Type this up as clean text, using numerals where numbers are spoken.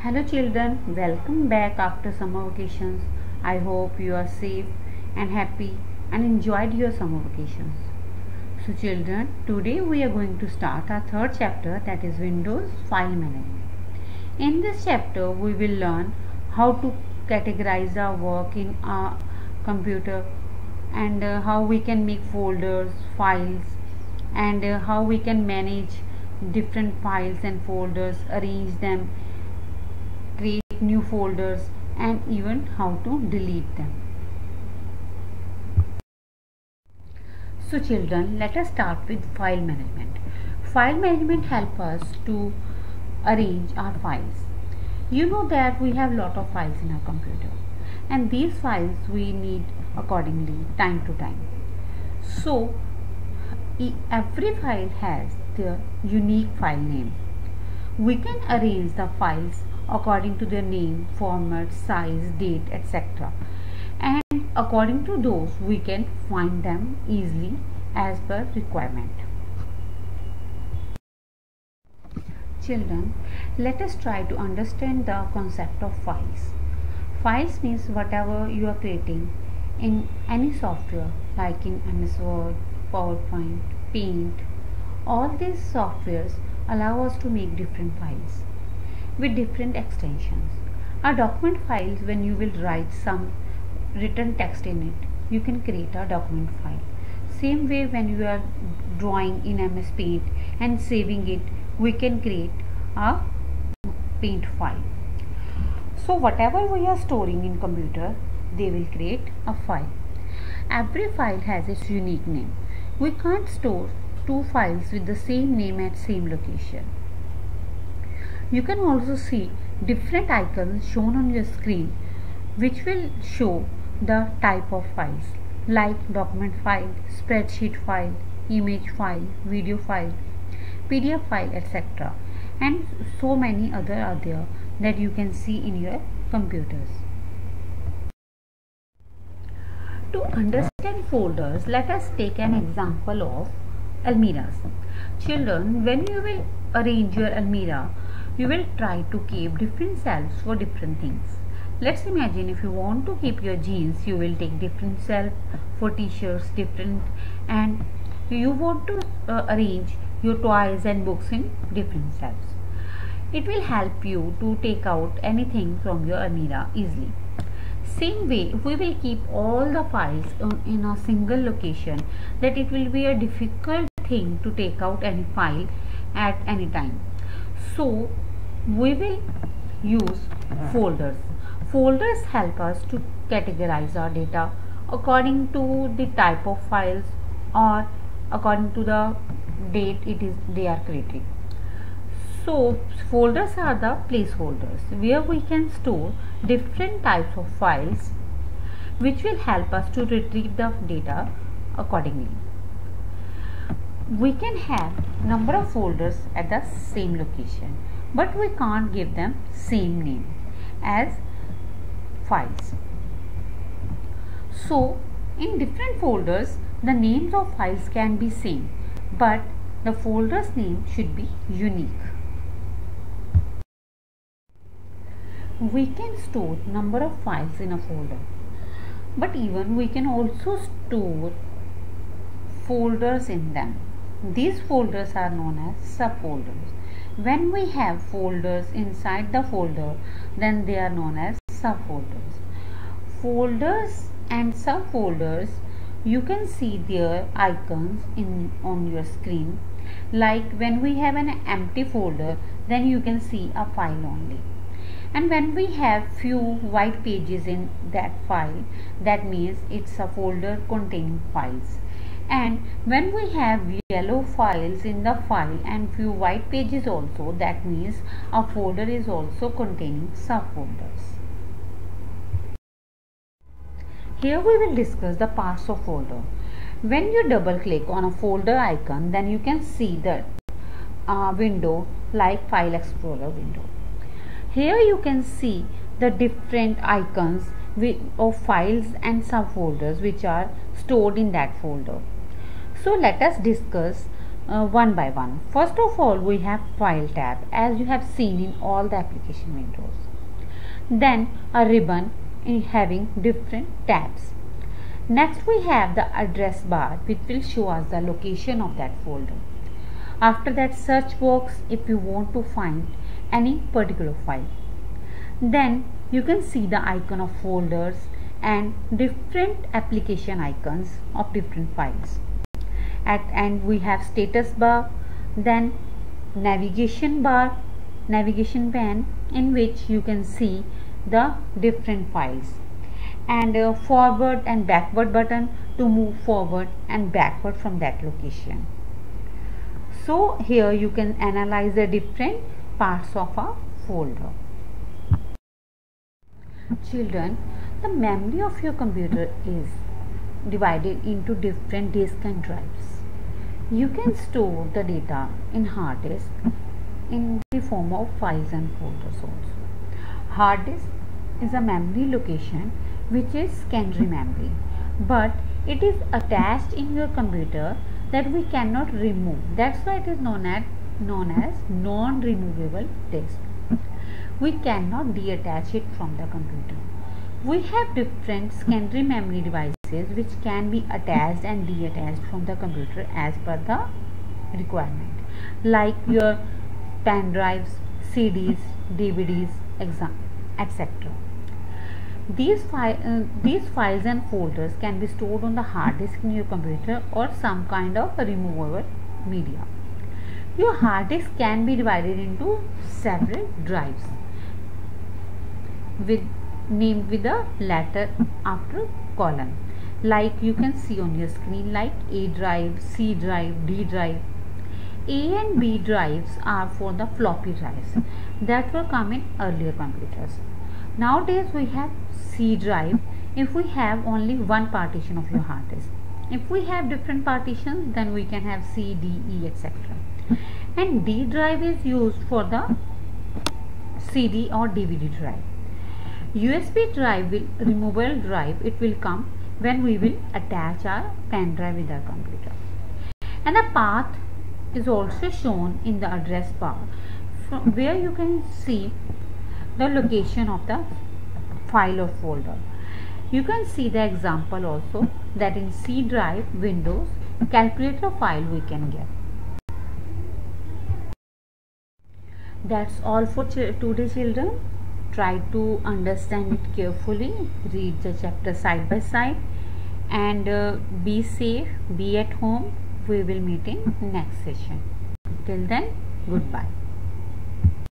Hello children, welcome back after summer vacations. I hope you are safe and happy and enjoyed your summer vacations. So children, today we are going to start our third chapter, that is Windows File Management. In this chapter we will learn how to categorize our work in our computer and how we can make folders, files, and how we can manage different files and folders, arrange them, create new folders, and even how to delete them. So children, let us start with file management. File management helps us to arrange our files. You know that we have lot of files in our computer, and these files we need accordingly time to time. So every file has their unique file name. We can arrange the files according to their name, format, size, date, etc. And according to those we can find them easily as per requirement. Children, let us try to understand the concept of files. Files means whatever you are creating in any software like in MS Word, PowerPoint, Paint. All these softwares allow us to make different files with different extensions. A document file, when you will write some written text in it, you can create a document file. Same way, when you are drawing in MS Paint and saving it, we can create a Paint file. So whatever we are storing in computer, they will create a file. Every file has its unique name. We can't store two files with the same name at same location. You can also see different icons shown on your screen which will show the type of files like document file, spreadsheet file, image file, video file, PDF file, etc. And so many other are there that you can see in your computers. To understand folders, let us take an example of almiras. Children, when you will arrange your almirah, you will try to keep different shelves for different things. Let's imagine if you want to keep your jeans, you will take different shelf for t-shirts, different, and you want to arrange your toys and books in different shelves. It will help you to take out anything from your almirah easily. Same way, we will keep all the files in a single location, that it will be a difficult thing to take out any file at any time. So we will use folders. Folders help us to categorize our data according to the type of files or according to the date they are created. So folders are the placeholders where we can store different types of files which will help us to retrieve the data accordingly. We can have number of folders at the same location, but we can't give them same name as files. So in different folders the names of files can be same, but the folder's name should be unique. We can store number of files in a folder, but even we can also store folders in them. These folders are known as subfolders. When we have folders inside the folder, then they are known as subfolders. Folders and subfolders, you can see their icons on your screen. Like when we have an empty folder, then you can see a file only. And when we have few white pages in that file, that means it's a folder containing files. And when we have yellow files in the file and few white pages also, that means a folder is also containing subfolders. Here we will discuss the parts of folder. When you double click on a folder icon, then you can see the window like File Explorer window. Here you can see the different icons of files and subfolders which are stored in that folder. So let us discuss one by one. First of all, we have File tab, as you have seen in all the application windows. Then a ribbon having different tabs. Next we have the address bar, which will show us the location of that folder. After that, search box if you want to find any particular file. Then you can see the icon of folders and different application icons of different files. At end we have status bar, then navigation bar, navigation pane, in which you can see the different files, and forward and backward button to move forward and backward from that location. So here you can analyze the different parts of a folder. Children, the memory of your computer is divided into different disks and drives. You can store the data in hard disk in the form of files and folders also. Hard disk is a memory location which is secondary memory, but it is attached in your computer that we cannot remove. That's why it is known as non-removable disk. We cannot detach it from the computer. We have different secondary memory devices which can be attached and detached from the computer as per the requirement, like your pen drives, CDs, DVDs, etc. These files and folders can be stored on the hard disk in your computer or some kind of removable media. Your hard disk can be divided into several drives named with a letter after column, like you can see on your screen, like A drive, C drive, D drive. A and B drives are for the floppy drives that were come in earlier computers. Nowadays we have C drive if we have only one partition of your hard disk. If we have different partitions, then we can have C, D, E, etc. And D drive is used for the CD or DVD drive. USB drive will removable drive. It will come when we will attach our pen drive with our computer. And the path is also shown in the address bar, from where you can see the location of the file or folder. You can see the example also that in C drive Windows calculator file we can get. That's all for today, children. Try to understand it carefully, read the chapter side by side, and be safe, be at home. We will meet in next session. Till then, goodbye.